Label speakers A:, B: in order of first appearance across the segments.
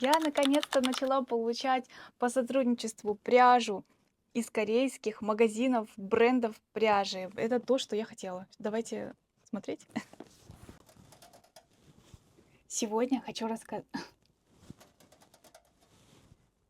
A: Я наконец-то начала получать по сотрудничеству пряжу из корейских магазинов, брендов пряжи. Это то, что я хотела. Давайте смотреть. Сегодня хочу рассказать.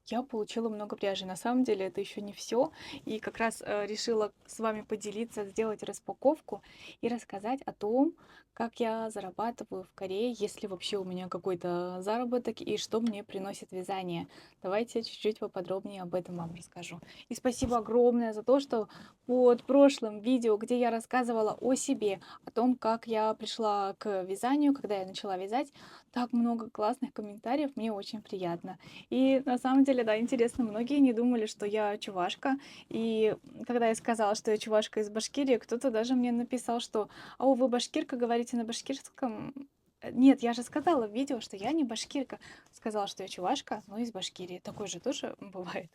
A: Я получила много пряжи. На самом деле это еще не все. И как раз решила с вами поделиться, сделать распаковку и рассказать о том, как я зарабатываю в Корее, если вообще у меня какой-то заработок и что мне приносит вязание. Давайте чуть-чуть поподробнее об этом вам расскажу. И спасибо огромное за то, что под прошлым видео, где я рассказывала о себе, о том, как я пришла к вязанию, когда я начала вязать, так много классных комментариев, мне очень приятно. И на самом деле, да, интересно, многие не думали, что я чувашка. И когда я сказала, что я чувашка из Башкирии, кто-то даже мне написал, что «О, вы башкирка, говорите на башкирском?» Нет, я же сказала в видео, что я не башкирка. Сказала, что я чувашка, но из Башкирии. Такое же тоже бывает.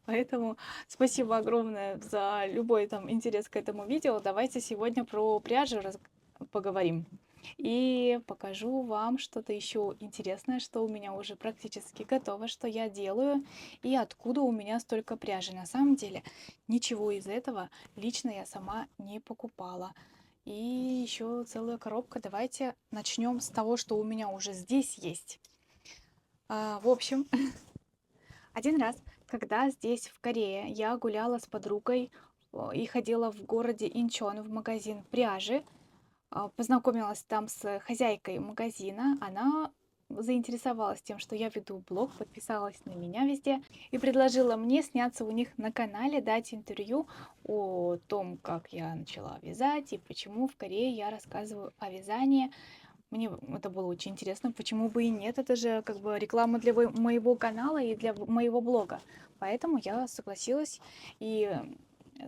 A: Поэтому спасибо огромное за любой там интерес к этому видео. Давайте сегодня про пряжу поговорим. И покажу вам что-то еще интересное, что у меня уже практически готово, что я делаю и откуда у меня столько пряжи. На самом деле ничего из этого лично я сама не покупала. И еще целая коробка. Давайте начнем с того, что у меня уже здесь есть. В общем, один раз, когда здесь в Корее я гуляла с подругой и ходила в городе Инчон в магазин пряжи, познакомилась там с хозяйкой магазина. Она заинтересовалась тем, что я веду блог, подписалась на меня везде и предложила мне сняться у них на канале, дать интервью о том, как я начала вязать и почему в Корее я рассказываю о вязании. Мне это было очень интересно, почему бы и нет, это же как бы реклама для моего канала и для моего блога. Поэтому я согласилась, и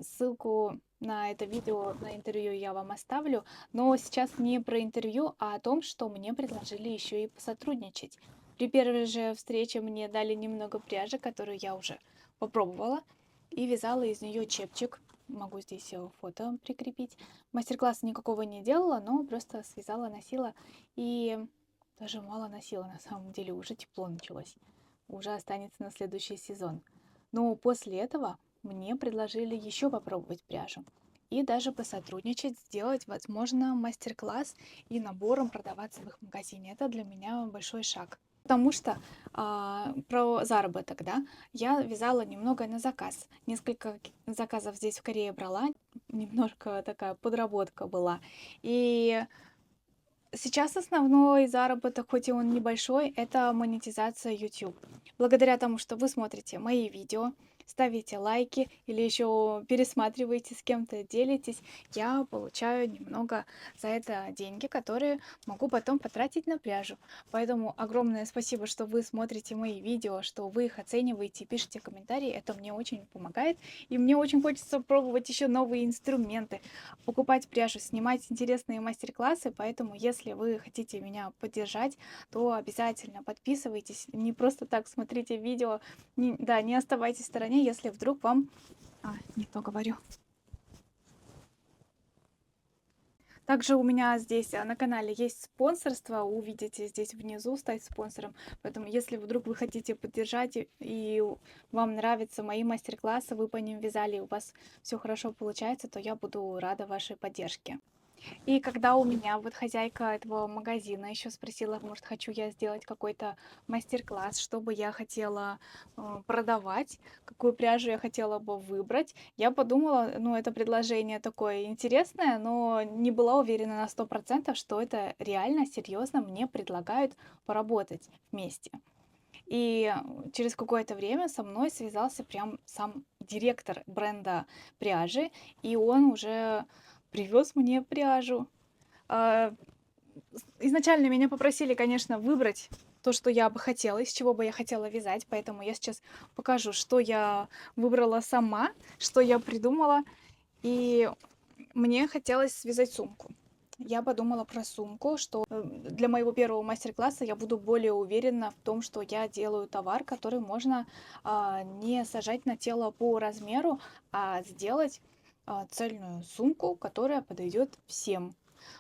A: ссылку на это видео, на интервью я вам оставлю. Но сейчас не про интервью, а о том, что мне предложили еще и посотрудничать. При первой же встрече мне дали немного пряжи, которую я уже попробовала, и вязала из нее чепчик. Могу здесь фото прикрепить. Мастер-класса никакого не делала, но просто связала, носила. И даже мало носила, на самом деле, уже тепло началось. Уже останется на следующий сезон. Но после этого мне предложили еще попробовать пряжу. И даже посотрудничать, сделать, возможно, мастер-класс и набором продаваться в их магазине. Это для меня большой шаг. Потому что про заработок, да, я вязала немного на заказ. Несколько заказов здесь в Корее брала, немножко такая подработка была. И сейчас основной заработок, хоть и он небольшой, это монетизация YouTube. Благодаря тому, что вы смотрите мои видео, ставите лайки или еще пересматриваете с кем-то, делитесь, я получаю немного за это деньги, которые могу потом потратить на пряжу. Поэтому огромное спасибо, что вы смотрите мои видео, что вы их оцениваете, пишите комментарии. Это мне очень помогает. И мне очень хочется пробовать еще новые инструменты, покупать пряжу, снимать интересные мастер-классы, поэтому если вы хотите меня поддержать, то обязательно подписывайтесь, не просто так смотрите видео, да, не оставайтесь в стороне, если вдруг вам... Не то говорю. Также у меня здесь на канале есть спонсорство, увидите здесь внизу стать спонсором. Поэтому если вдруг вы хотите поддержать и вам нравятся мои мастер-классы, вы по ним вязали, у вас все хорошо получается, то я буду рада вашей поддержке. И когда у меня вот хозяйка этого магазина еще спросила, может, хочу я сделать какой-то мастер-класс, что бы я хотела продавать, какую пряжу я хотела бы выбрать, я подумала, ну, это предложение такое интересное, но не была уверена на 100%, что это реально, серьезно мне предлагают поработать вместе. И через какое-то время со мной связался прям сам директор бренда пряжи, и он уже привез мне пряжу. А, Изначально меня попросили, конечно, выбрать то, что я бы хотела, из чего бы я хотела вязать, поэтому я сейчас покажу, что я выбрала сама, что я придумала. И мне хотелось связать сумку. Я подумала про сумку, что для моего первого мастер-класса я буду более уверена в том, что я делаю товар, который можно не сажать на тело по размеру, а сделать цельную сумку, которая подойдет всем.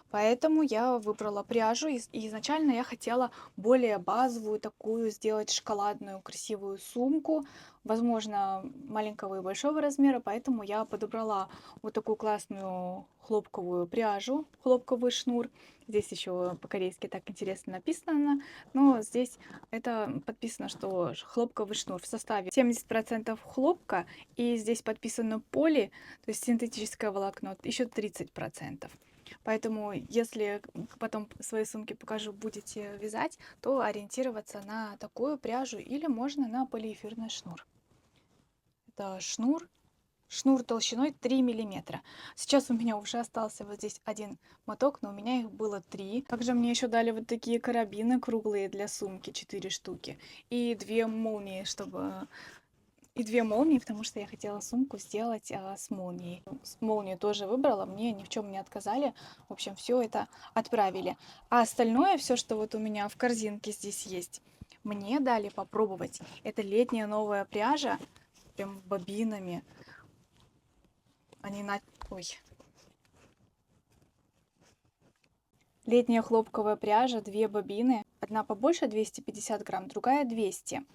A: Поэтому я выбрала пряжу. И изначально я хотела более базовую такую сделать шоколадную красивую сумку, возможно, маленького и большого размера, поэтому я подобрала вот такую классную хлопковую пряжу, хлопковый шнур. Здесь еще по-корейски так интересно написано, но здесь это подписано, что хлопковый шнур в составе 70% хлопка, и здесь подписано поли, то есть синтетическое волокно, еще 30%. Поэтому, если потом свои сумки покажу, будете вязать, то ориентироваться на такую пряжу или можно на полиэфирный шнур. Это шнур толщиной 3 миллиметра. Сейчас у меня уже остался вот здесь один моток, но у меня их было 3. Также мне еще дали вот такие карабины круглые для сумки, 4 штуки. И 2 молнии, потому что я хотела сумку сделать с молнией. Молнию тоже выбрала, мне ни в чем не отказали. В общем, все это отправили. А остальное, все, что вот у меня в корзинке здесь есть, мне дали попробовать. Это летняя новая пряжа, прям бобинами. Они на... Ой. Летняя хлопковая пряжа, 2 бобины. Одна побольше, 250 грамм, другая 200.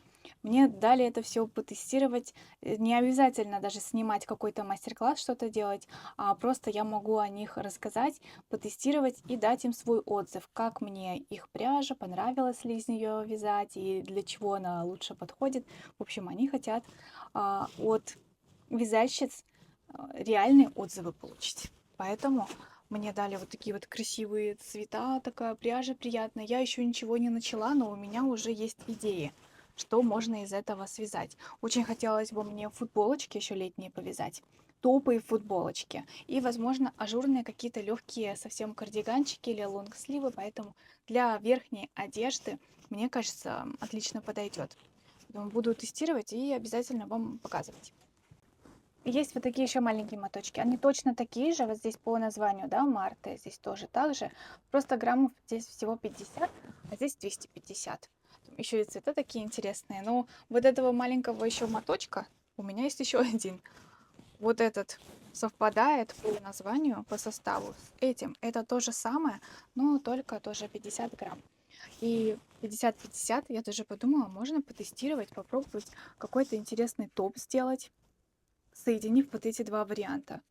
A: Мне дали это все потестировать. Не обязательно даже снимать какой-то мастер-класс, что-то делать, а просто я могу о них рассказать, потестировать и дать им свой отзыв, как мне их пряжа, понравилось ли из нее вязать и для чего она лучше подходит. В общем, они хотят от вязальщиц реальные отзывы получить. Поэтому мне дали вот такие вот красивые цвета, такая пряжа приятная. Я еще ничего не начала, но у меня уже есть идеи, что можно из этого связать. Очень хотелось бы мне футболочки еще летние повязать, топы и футболочки. И, возможно, ажурные какие-то легкие совсем кардиганчики или лонгсливы. Поэтому для верхней одежды, мне кажется, отлично подойдет. Поэтому буду тестировать и обязательно вам показывать. Есть вот такие еще маленькие моточки. Они точно такие же, вот здесь по названию, да, Марты, здесь тоже так же. Просто граммов здесь всего 50, а здесь 250. Еще и цвета такие интересные. Но вот этого маленького еще моточка у меня есть еще один. Вот этот совпадает по названию, по составу с этим. Это то же самое, но только тоже 50 грамм. И 50-50 я даже подумала, можно потестировать, попробовать какой-то интересный топ сделать, соединив вот эти два варианта.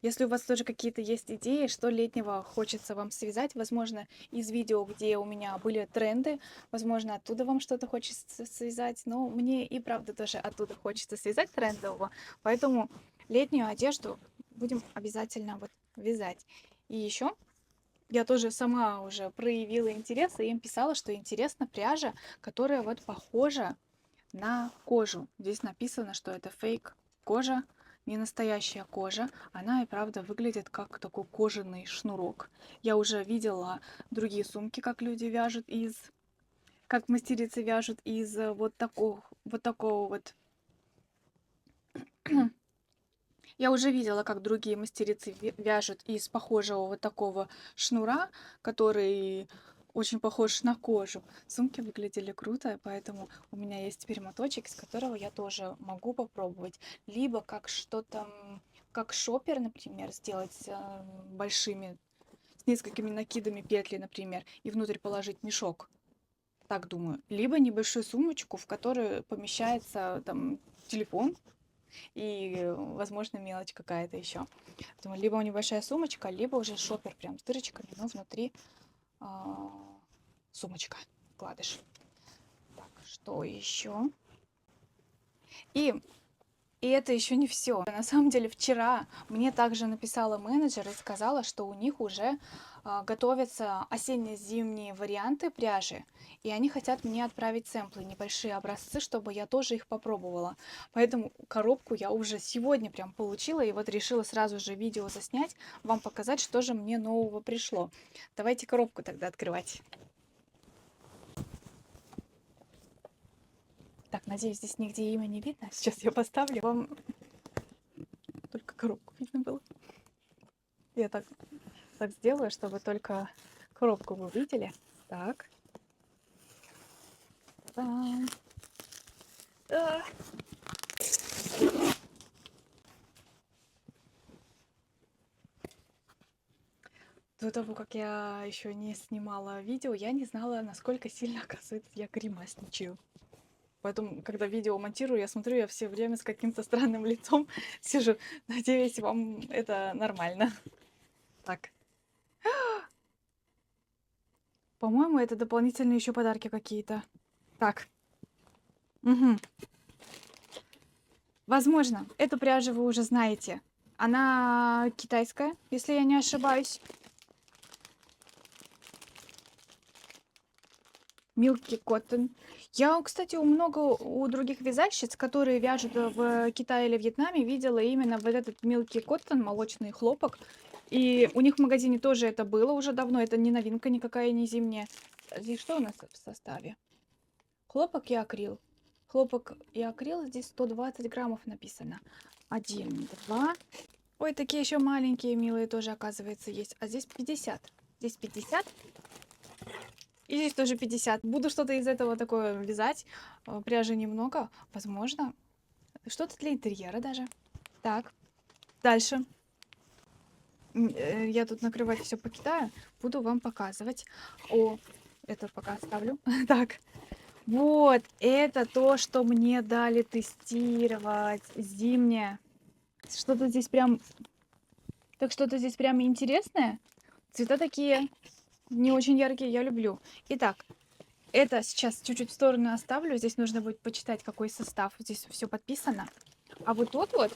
A: Если у вас тоже какие-то есть идеи, что летнего хочется вам связать, возможно, из видео, где у меня были тренды, возможно, оттуда вам что-то хочется связать, но мне и правда тоже оттуда хочется связать трендового, поэтому летнюю одежду будем обязательно вот вязать. И еще я тоже сама уже проявила интерес, и им писала, что интересна пряжа, которая вот похожа на кожу. Здесь написано, что это фейк кожа, не настоящая кожа. Она и правда выглядит как такой кожаный шнурок. Я уже видела другие сумки, как люди вяжут как мастерицы вяжут из вот такого вот. Я уже видела, как другие мастерицы вяжут из похожего вот такого шнура, который очень похож на кожу. Сумки выглядели круто, поэтому у меня есть теперь моточек, из которого я тоже могу попробовать. Либо как что-то, как шопер, например, сделать с большими, с несколькими накидами петли, например, и внутрь положить мешок. Так думаю. Либо небольшую сумочку, в которую помещается там телефон, и, возможно, мелочь какая-то еще. Поэтому либо небольшая сумочка, либо уже шопер прям с дырочками, но внутри а, сумочка, вкладыш. Так, что еще? И И это еще не все. На самом деле вчера мне также написала менеджер и сказала, что у них уже готовятся осенне-зимние варианты пряжи, и они хотят мне отправить сэмплы, небольшие образцы, чтобы я тоже их попробовала. Поэтому коробку я уже сегодня прям получила, и вот решила сразу же видео заснять, вам показать, что же мне нового пришло. Давайте коробку тогда открывать. Так, надеюсь, здесь нигде имя не видно. Сейчас я поставлю вам, только коробку видно было. Я так сделаю, чтобы только коробку вы видели. Так. До того, как я еще не снимала видео, я не знала, насколько сильно, оказывается, я гримасничаю. Поэтому, когда видео монтирую, я смотрю, я все время с каким-то странным лицом сижу. Надеюсь, вам это нормально. Так. По-моему, это дополнительные еще подарки какие-то. Так. Угу. Возможно, эту пряжу вы уже знаете. Она китайская, если я не ошибаюсь. Milky Cotton. Я, кстати, у других вязальщиц, которые вяжут в Китае или Вьетнаме, видела именно вот этот Milky Cotton, молочный хлопок. И у них в магазине тоже это было уже давно. Это не новинка никакая, не зимняя. Здесь что у нас в составе? Хлопок и акрил. Хлопок и акрил, здесь 120 граммов написано. 1, 2. Ой, такие еще маленькие, милые тоже, оказывается, есть. А здесь 50. Здесь 50. И здесь тоже 50. Буду что-то из этого такое вязать. Пряжи немного. Возможно, что-то для интерьера даже. Так, дальше. Я тут накрывать все покидаю. Буду вам показывать. О, это пока оставлю. Так, вот, это то, что мне дали тестировать. Зимнее. Что-то здесь прям... Так что-то здесь прям интересное. Цвета такие не очень яркие, я люблю. Итак, это сейчас чуть-чуть в сторону оставлю. Здесь нужно будет почитать, какой состав. Здесь все подписано. А вот тут вот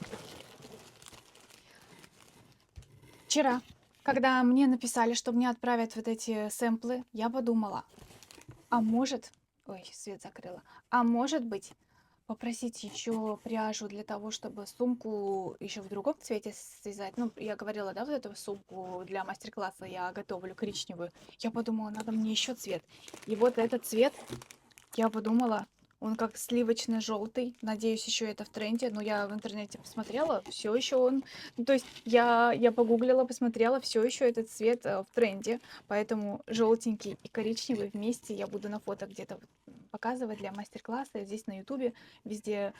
A: вчера, когда мне написали, что мне отправят вот эти сэмплы, я подумала, а может... Ой, свет закрыла. А может быть, попросить еще пряжу для того, чтобы сумку еще в другом цвете связать. Ну, я говорила, да, вот эту сумку для мастер-класса я готовлю коричневую. Я подумала, надо мне еще цвет. И вот этот цвет, я подумала, он как сливочно-желтый. Надеюсь, еще это в тренде. Но я в интернете посмотрела, все еще он... Ну, то есть я погуглила, посмотрела, все еще этот цвет в тренде. Поэтому желтенький и коричневый вместе я буду на фото где-то показывать для мастер-класса. Здесь на ютубе, везде.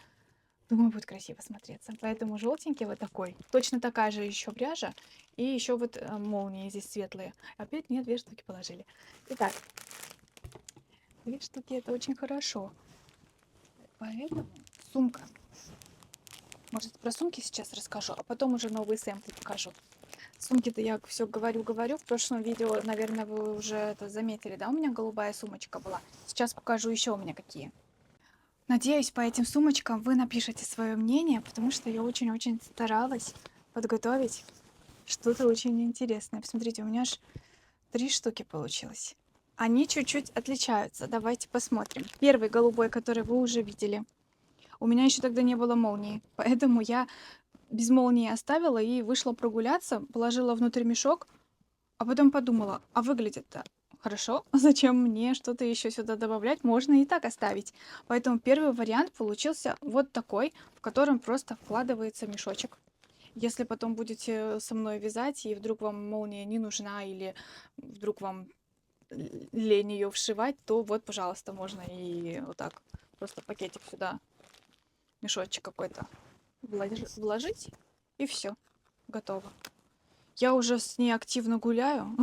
A: Думаю, будет красиво смотреться. Поэтому желтенький вот такой. Точно такая же еще пряжа. И еще вот молнии здесь светлые. Опять мне 2 штуки положили. Итак, 2 штуки это очень хорошо. Поэтому сумка. Может, про сумки сейчас расскажу, а потом уже новые сэмплы покажу. Сумки-то я все говорю. В прошлом видео, наверное, вы уже это заметили, да? У меня голубая сумочка была. Сейчас покажу еще у меня какие. Надеюсь, по этим сумочкам вы напишите свое мнение, потому что я очень-очень старалась подготовить что-то очень интересное. Посмотрите, у меня аж 3 штуки получилось. Они чуть-чуть отличаются. Давайте посмотрим. Первый голубой, который вы уже видели. У меня еще тогда не было молнии, поэтому я без молнии оставила и вышла прогуляться, положила внутрь мешок, а потом подумала, а выглядит-то хорошо, зачем мне что-то еще сюда добавлять, можно и так оставить. Поэтому первый вариант получился вот такой, в котором просто вкладывается мешочек. Если потом будете со мной вязать, и вдруг вам молния не нужна, или вдруг вам лень ее вшивать, то вот, пожалуйста, можно и вот так просто пакетик сюда, мешочек какой-то вложить, и все, готово. Я уже с ней активно гуляю.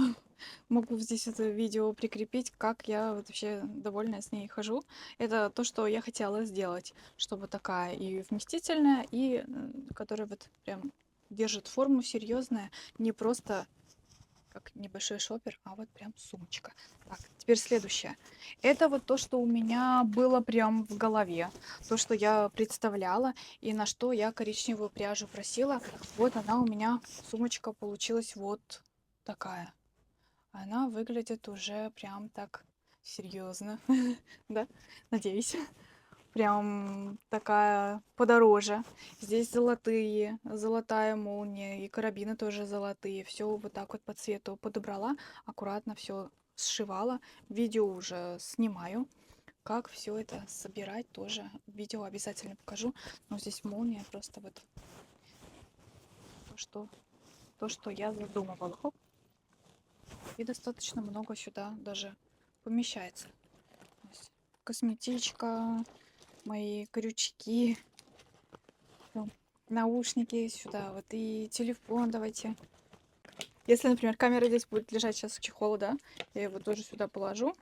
A: Могу здесь это видео прикрепить, как я вообще довольна с ней хожу. Это то, что я хотела сделать, чтобы такая и вместительная, и которая вот прям держит форму серьезная, не просто как небольшой шопер, а вот прям сумочка. Так, теперь следующее. Это вот то, что у меня было прям в голове, то, что я представляла и на что я коричневую пряжу просила. Вот она у меня, сумочка получилась вот такая. Она выглядит уже прям так серьезно, да, надеюсь. Прям такая подороже. Здесь золотые, золотая молния, и карабины тоже золотые. Все вот так вот по цвету подобрала, аккуратно все сшивала. Видео уже снимаю. Как все это собирать тоже. Видео обязательно покажу. Но здесь молния просто вот то, что я задумывала. Хоп. И достаточно много сюда даже помещается. Косметичка, мои крючки, наушники сюда, вот и телефон давайте Если, например, камера здесь будет лежать сейчас в чехол, да, я его тоже сюда положу.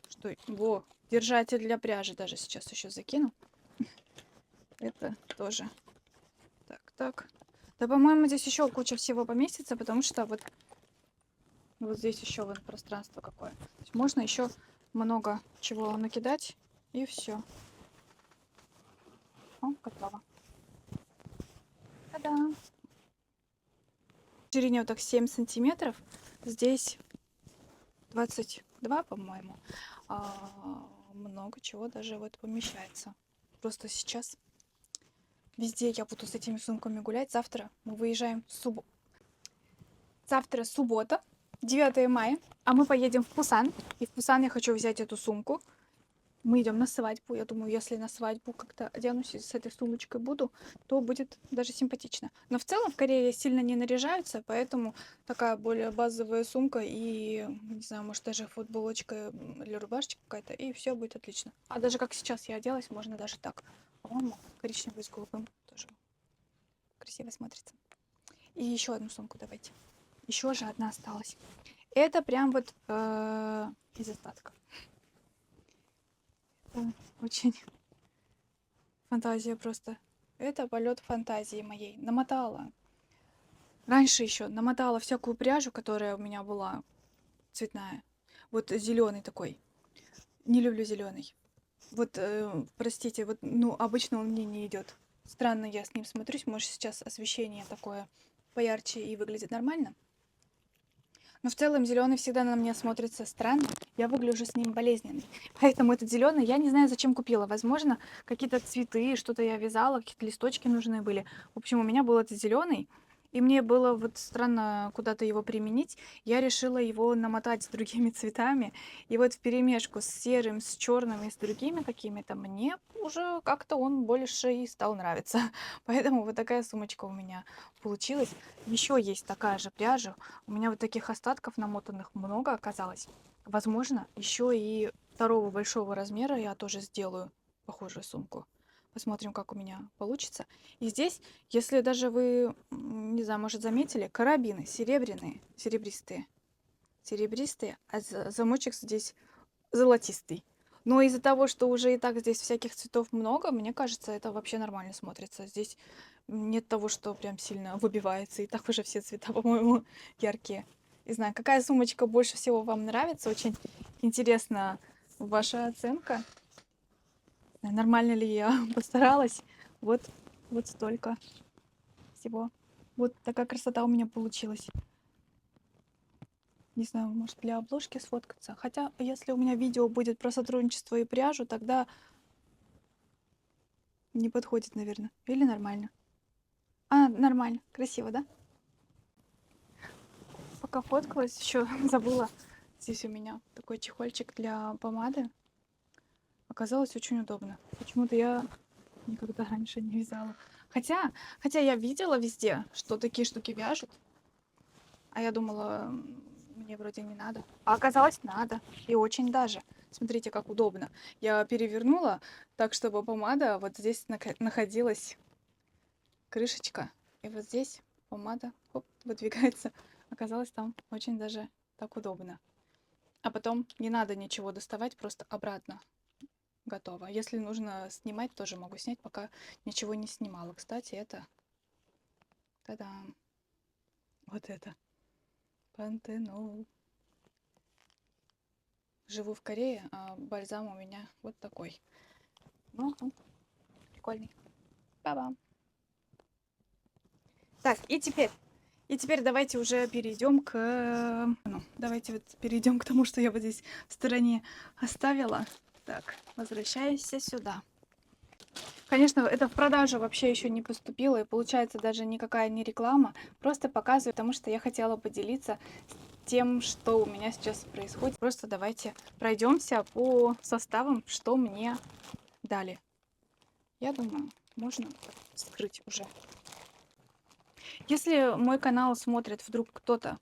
A: Что, во, держатель для пряжи даже сейчас еще закину. Это тоже. Так, так. Да, по-моему, здесь еще куча всего поместится, потому что вот здесь еще вот пространство какое. То есть можно еще много чего накидать, и все. О, готово. Та-да! В ширине вот так 7 сантиметров. Здесь 22, по-моему. Много чего даже вот помещается. Просто сейчас везде я буду с этими сумками гулять. Завтра мы выезжаем в субботу. Завтра суббота, 9 мая, а мы поедем в Пусан. И в Пусан я хочу взять эту сумку. Мы идем на свадьбу. Я думаю, если на свадьбу как-то оденусь и с этой сумочкой буду, то будет даже симпатично. Но в целом в Корее сильно не наряжаются, поэтому такая более базовая сумка и, не знаю, может даже футболочка или рубашечка какая-то, и все будет отлично. А даже как сейчас я оделась, можно даже так. По-моему, коричневый с голубым тоже красиво смотрится. И еще одну сумку давайте. Еще же одна осталась. Это прям вот из остатков. Очень фантазия просто. Это полет фантазии моей. Намотала. Раньше еще намотала всякую пряжу, которая у меня была цветная. Вот зеленый такой. Не люблю зеленый. Вот, простите, вот, ну, обычно он мне не идет. Странно я с ним смотрюсь. Может, сейчас освещение такое поярче и выглядит нормально. Но в целом зеленый всегда на меня смотрится странно. Я выгляжу с ним болезненной. Поэтому этот зеленый я не знаю, зачем купила. Возможно, какие-то цветы, что-то я вязала, какие-то листочки нужны были. В общем, у меня был этот зеленый. И мне было вот странно куда-то его применить. Я решила его намотать с другими цветами. И вот вперемешку с серым, с черным и с другими какими-то мне уже как-то он больше и стал нравиться. Поэтому вот такая сумочка у меня получилась. Еще есть такая же пряжа. У меня вот таких остатков намотанных много оказалось. Возможно, еще и второго большого размера я тоже сделаю похожую сумку. Посмотрим, как у меня получится. И здесь, если даже вы, не знаю, может, заметили, карабины серебряные, серебристые. Серебристые, а замочек здесь золотистый. Но из-за того, что уже и так здесь всяких цветов много, мне кажется, это вообще нормально смотрится. Здесь нет того, что прям сильно выбивается. И так уже все цвета, по-моему, яркие. Не знаю, какая сумочка больше всего вам нравится. Очень интересна ваша оценка. Нормально ли я постаралась. Вот, вот столько всего. Вот такая красота у меня получилась. Не знаю, может для обложки сфоткаться. Хотя, если у меня видео будет про сотрудничество и пряжу, тогда не подходит, наверное. Или нормально. Нормально. Красиво, да? Пока фоткалась, еще забыла. Здесь у меня такой чехольчик для помады. Оказалось очень удобно. Почему-то я никогда раньше не вязала. Хотя я видела везде, что такие штуки вяжут. А я думала, мне вроде не надо. А оказалось, надо. И очень даже. Смотрите, как удобно. Я перевернула так, чтобы помада вот здесь находилась крышечка. И вот здесь помада хоп, выдвигается. Оказалось, там очень даже так удобно. А потом не надо ничего доставать, просто обратно готово. Если нужно снимать, тоже могу снять, пока ничего не снимала. Кстати, это... Та-дам! Вот это. Пантенол. Живу в Корее, а бальзам у меня вот такой. Ну, прикольный. Ба-бам. Так, и теперь давайте уже перейдем к... Ну, давайте вот перейдем к тому, что я вот здесь в стороне оставила. Так, возвращайся сюда. Конечно, это в продажу вообще еще не поступило, и получается даже никакая не реклама. Просто показываю, потому что я хотела поделиться тем, что у меня сейчас происходит. Просто давайте пройдемся по составам, что мне дали. Я думаю, можно скрыть уже. Если мой канал смотрит вдруг кто-то,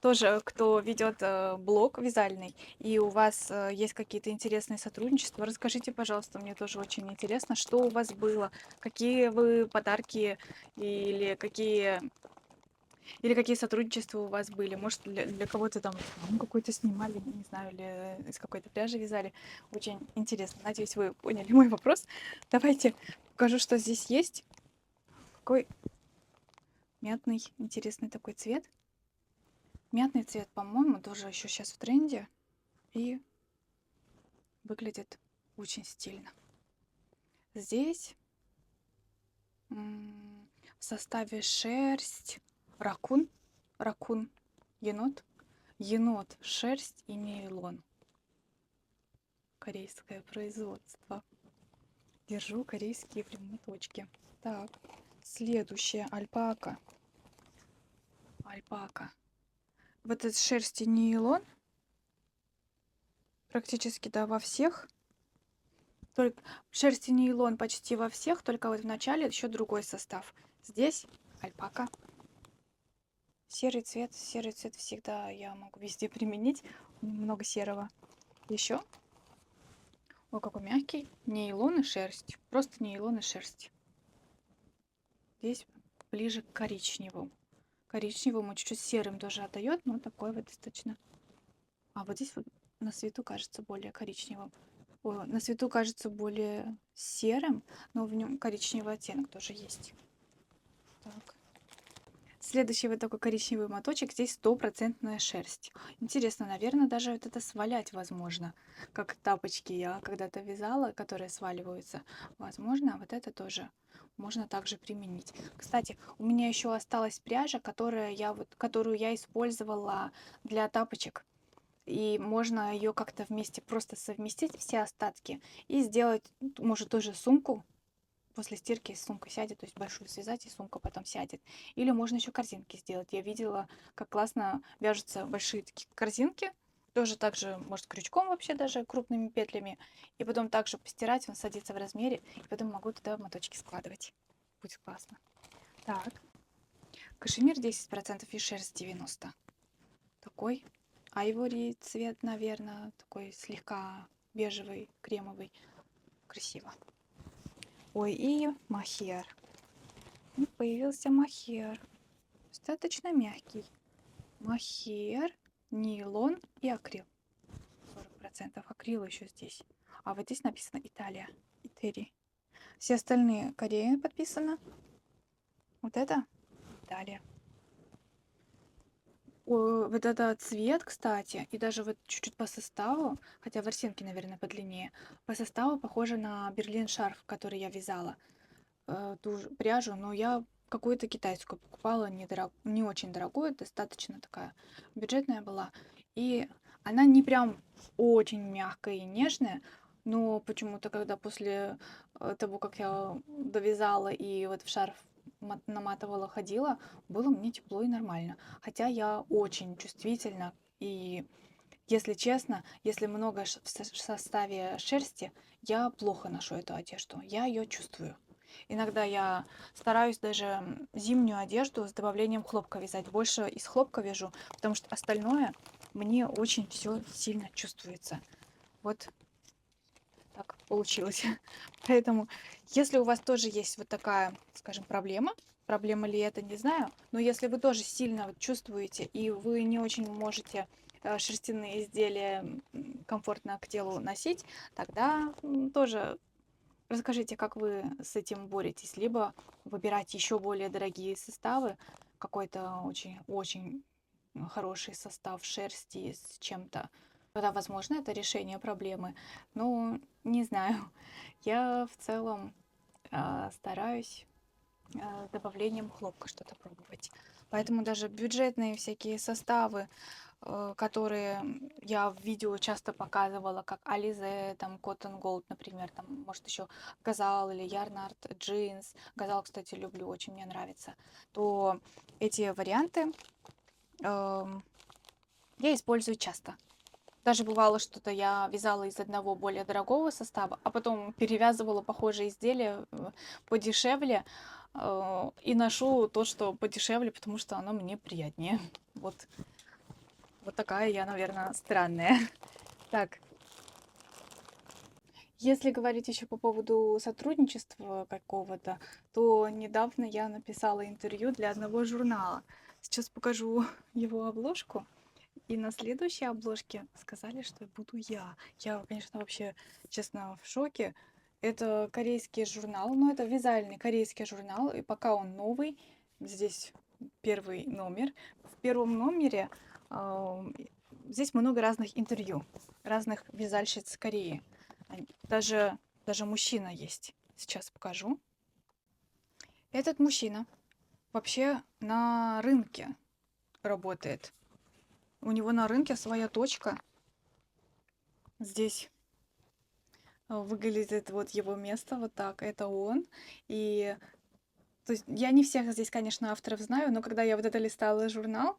A: тоже, кто ведет блог вязальный, и у вас есть какие-то интересные сотрудничества, расскажите, пожалуйста, мне тоже очень интересно, что у вас было, какие вы подарки или какие, или какие сотрудничества у вас были. Может, для кого-то там рекламу какую-то снимали, не знаю, или из какой-то пряжи вязали. Очень интересно. Надеюсь, вы поняли мой вопрос. Давайте покажу, что здесь есть. Какой мятный, интересный такой цвет. Мятный цвет, по-моему, тоже еще сейчас в тренде. И выглядит очень стильно. Здесь в составе шерсть, ракун, енот, шерсть и нейлон. Корейское производство. Держу корейские прям моточки. Так, следующее альпака. Вот этот шерсть и нейлон практически, да, во всех. Только шерсть и нейлон почти во всех, только вот в начале еще другой состав. Здесь альпака. Серый цвет всегда я могу везде применить. Много серого. Еще. Ой, какой мягкий. Нейлон и шерсть. Просто нейлон и шерсть. Здесь ближе к коричневому. Коричневому чуть-чуть серым тоже отдает, но такой вот достаточно. А вот здесь вот на свету кажется более коричневым. Ой, на свету кажется более серым, но в нем коричневый оттенок тоже есть. Так. Следующий вот такой коричневый моточек. Здесь стопроцентная шерсть. Интересно, наверное, даже вот это свалять возможно. Как тапочки я когда-то вязала, которые сваливаются. Возможно, вот это тоже можно также применить. Кстати, у меня еще осталась пряжа, которую я использовала для тапочек. И можно ее как-то вместе просто совместить, все остатки, и сделать, может, тоже сумку. После стирки сумка сядет, то есть большую связать, и сумка потом сядет. Или можно еще корзинки сделать. Я видела, как классно вяжутся большие такие корзинки. Тоже так же, может, крючком вообще даже, крупными петлями. И потом также постирать, он садится в размере. И потом могу туда моточки складывать. Будет классно. Так. Кашемир 10% и шерсть 90%. Такой айвори цвет, наверное. Такой слегка бежевый, кремовый. Красиво. Ой, и мохер. И появился мохер. Достаточно мягкий. Мохер, нейлон и акрил. 40% акрила еще здесь. А вот здесь написано Италия. Итери. Все остальные Корея подписано. Вот это Италия. Вот это цвет, кстати, и даже вот чуть-чуть по составу, хотя ворсинки, наверное, подлиннее, по составу похоже на Берлин шарф, который я вязала. Ту же пряжу, но я какую-то китайскую покупала, не очень дорогую, достаточно такая бюджетная была. И она не прям очень мягкая и нежная, но почему-то, когда после того, как я довязала и вот в шарф наматывала, ходила, было мне тепло и нормально. Хотя я очень чувствительна, и если честно, если много в составе шерсти, я плохо ношу эту одежду, я ее чувствую. Иногда я стараюсь даже зимнюю одежду с добавлением хлопка вязать. Больше из хлопка вяжу, потому что остальное мне очень все сильно чувствуется. Вот так получилось. Поэтому, если у вас тоже есть вот такая, скажем, проблема ли это, не знаю, но если вы тоже сильно вот чувствуете и вы не очень можете шерстяные изделия комфортно к телу носить, тогда тоже расскажите, как вы с этим боретесь. Либо выбирать еще более дорогие составы, какой-то очень хороший состав шерсти с чем-то. Тогда, возможно, это решение проблемы. Ну, не знаю. Я в целом стараюсь с добавлением хлопка что-то пробовать. Поэтому даже бюджетные всякие составы, которые я в видео часто показывала, как Alize, там Cotton Gold, например, там, может, еще Газал или Ярнард Джинс. Газал, кстати, люблю, очень мне нравится. То эти варианты я использую часто. Даже бывало, что-то я вязала из одного более дорогого состава, а потом перевязывала похожие изделия подешевле и ношу то, что подешевле, потому что оно мне приятнее. Вот Вот такая я, наверное, странная. Так, если говорить еще по поводу сотрудничества какого-то, то недавно я написала интервью для одного журнала. Сейчас покажу его обложку. И на следующей обложке сказали, что буду я. Я, конечно, вообще, честно, в шоке. Это корейский журнал, но это вязальный корейский журнал, и пока он новый, здесь первый номер. В первом номере здесь много разных интервью, разных вязальщиц Кореи. Даже мужчина есть. Сейчас покажу. Этот мужчина вообще на рынке работает. У него на рынке своя точка. Здесь выглядит вот его место вот так. Это он. И то есть я не всех здесь, конечно, авторов знаю, но когда я вот это листала журнал,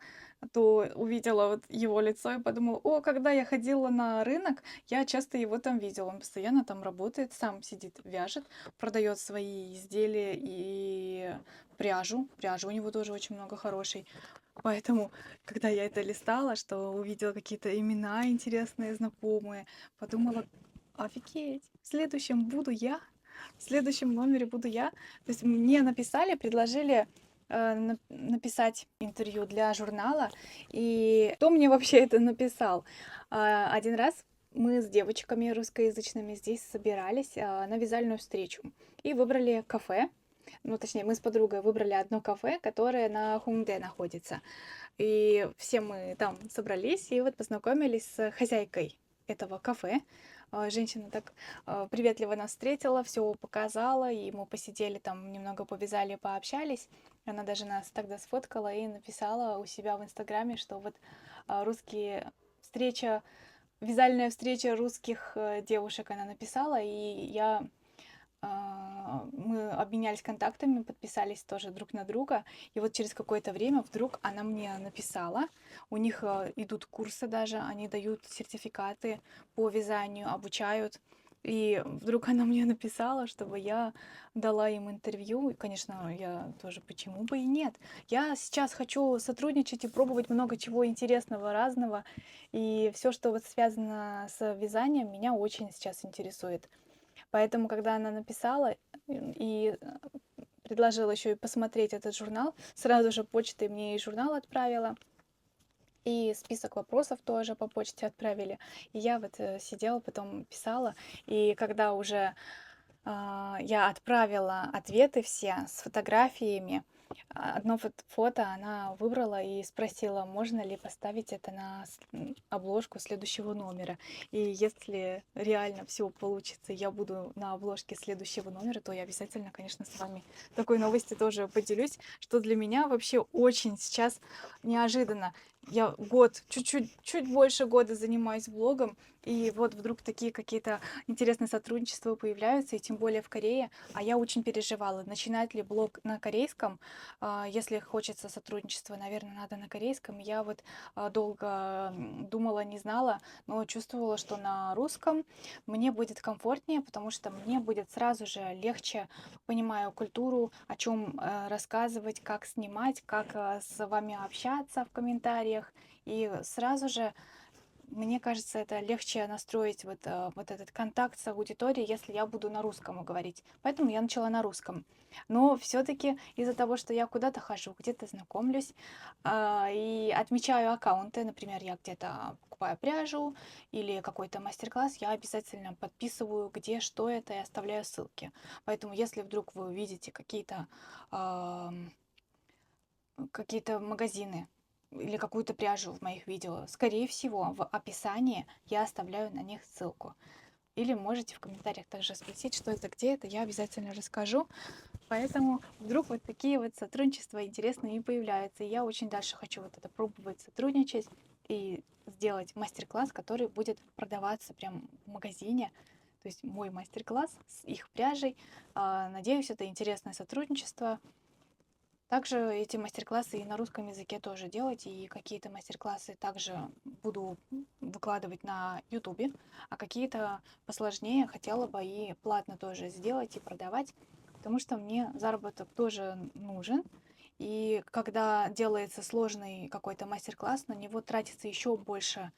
A: то увидела вот его лицо и подумала, о, когда я ходила на рынок, я часто его там видела. Он постоянно там работает, сам сидит, вяжет, продает свои изделия и пряжу. Пряжи у него тоже очень много хорошей. Поэтому, когда я это листала, что увидела какие-то имена интересные, знакомые, подумала, офигеть, в следующем буду я, в следующем номере буду я. То есть мне написали, предложили написать интервью для журнала. И кто мне вообще это написал? Один раз мы с девочками русскоязычными здесь собирались на вязальную встречу и выбрали кафе. Ну, точнее, мы с подругой выбрали одно кафе, которое на Хунгде находится. И все мы там собрались и вот познакомились с хозяйкой этого кафе. Женщина так приветливо нас встретила, все показала, и мы посидели там, немного повязали, пообщались. Она даже нас тогда сфоткала и написала у себя в Инстаграме, что вот русские встреча, вязальная встреча русских девушек она написала, и мы обменялись контактами, подписались тоже друг на друга. И вот через какое-то время вдруг она мне написала. У них идут курсы даже, они дают сертификаты по вязанию, обучают. И вдруг она мне написала, чтобы я дала им интервью. И, конечно, я тоже, почему бы и нет. Я сейчас хочу сотрудничать и пробовать много чего интересного, разного. И все, что вот связано с вязанием, меня очень сейчас интересует. Поэтому, когда она написала и предложила еще и посмотреть этот журнал, сразу же почтой мне и журнал отправила, и список вопросов тоже по почте отправили. И я вот сидела, потом писала, и когда уже я отправила ответы все с фотографиями. Одно фото она выбрала и спросила, можно ли поставить это на обложку следующего номера. И если реально все получится, я буду на обложке следующего номера, то я обязательно, конечно, с вами такой новостью тоже поделюсь, что для меня вообще очень сейчас неожиданно. Я чуть больше года занимаюсь блогом, и вот вдруг такие какие-то интересные сотрудничества появляются, и тем более в Корее. А я очень переживала, начинать ли блог на корейском. Если хочется сотрудничества, наверное, надо на корейском. Я вот долго думала, не знала, но чувствовала, что на русском мне будет комфортнее, потому что мне будет сразу же легче, понимаю культуру, о чем рассказывать, как снимать, как с вами общаться в комментариях. И сразу же мне кажется, это легче настроить вот этот контакт с аудиторией, если я буду на русском говорить. Поэтому я начала на русском. Но все-таки из-за того, что я куда-то хожу, где-то знакомлюсь и отмечаю аккаунты, например, я где-то покупаю пряжу или какой-то мастер-класс, я обязательно подписываю, где, что это, и оставляю ссылки. Поэтому если вдруг вы увидите какие-то магазины или какую-то пряжу в моих видео, скорее всего, в описании я оставляю на них ссылку. Или можете в комментариях также спросить, что это, где это, я обязательно расскажу. Поэтому вдруг вот такие вот сотрудничества интересные и появляются. И я очень дальше хочу вот это пробовать сотрудничать и сделать мастер-класс, который будет продаваться прям в магазине. То есть мой мастер-класс с их пряжей. Надеюсь, это интересное сотрудничество. Также эти мастер-классы и на русском языке тоже делать, и какие-то мастер-классы также буду выкладывать на ютубе, а какие-то посложнее хотела бы и платно тоже сделать и продавать, потому что мне заработок тоже нужен, И когда делается сложный какой-то мастер-класс, на него тратится еще больше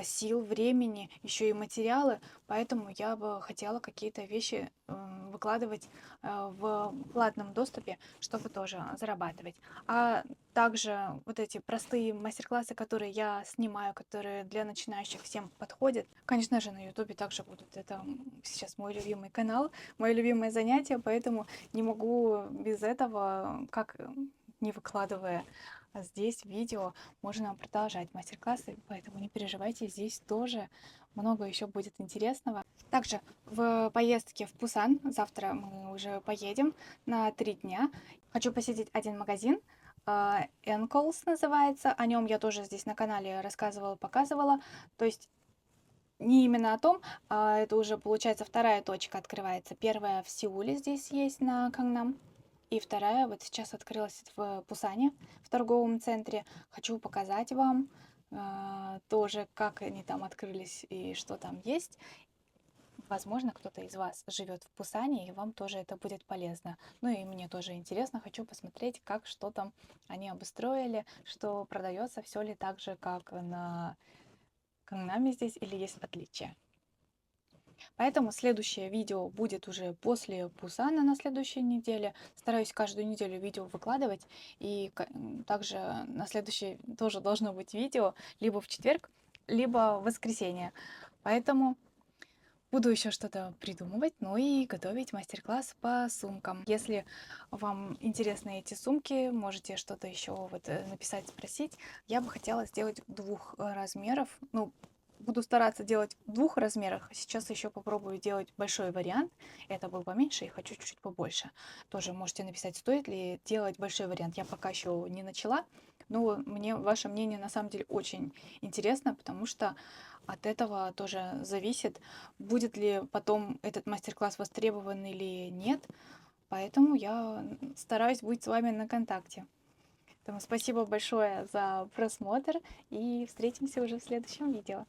A: сил, времени, еще и материалы, поэтому я бы хотела какие-то вещи выкладывать в платном доступе, чтобы тоже зарабатывать. А также вот эти простые мастер-классы, которые я снимаю, которые для начинающих всем подходят, конечно же, на Ютубе также будут. Это сейчас мой любимый канал, мое любимое занятие, поэтому не могу без этого, как не выкладывая здесь видео, можно продолжать мастер-классы, поэтому не переживайте, здесь тоже много еще будет интересного. Также в поездке в Пусан, завтра мы уже поедем на 3 дня. Хочу посетить один магазин, Энколс называется, о нем я тоже здесь на канале рассказывала, показывала. То есть не именно о том, это уже получается вторая точка открывается. Первая в Сеуле здесь есть на Кангнам. И вторая вот сейчас открылась в Пусане, в торговом центре. Хочу показать вам тоже, как они там открылись и что там есть. Возможно, кто-то из вас живет в Пусане, и вам тоже это будет полезно. Ну и мне тоже интересно, хочу посмотреть, как, что там они обустроили, что продается, все ли так же, как на Кангнаме здесь, или есть отличия. Поэтому следующее видео будет уже после Пусана на следующей неделе. Стараюсь каждую неделю видео выкладывать. И также на следующее тоже должно быть видео либо в четверг, либо в воскресенье. Поэтому буду еще что-то придумывать, ну и готовить мастер-класс по сумкам. Если вам интересны эти сумки, можете что-то еще вот написать, спросить. Я бы хотела сделать 2 размеров. Ну, буду стараться делать в 2 размерах. Сейчас еще попробую делать большой вариант. Это был поменьше и хочу чуть-чуть побольше. Тоже можете написать, стоит ли делать большой вариант. Я пока еще не начала. Но мне ваше мнение на самом деле очень интересно, потому что от этого тоже зависит, будет ли потом этот мастер-класс востребован или нет. Поэтому я стараюсь быть с вами на контакте. Поэтому спасибо большое за просмотр и встретимся уже в следующем видео.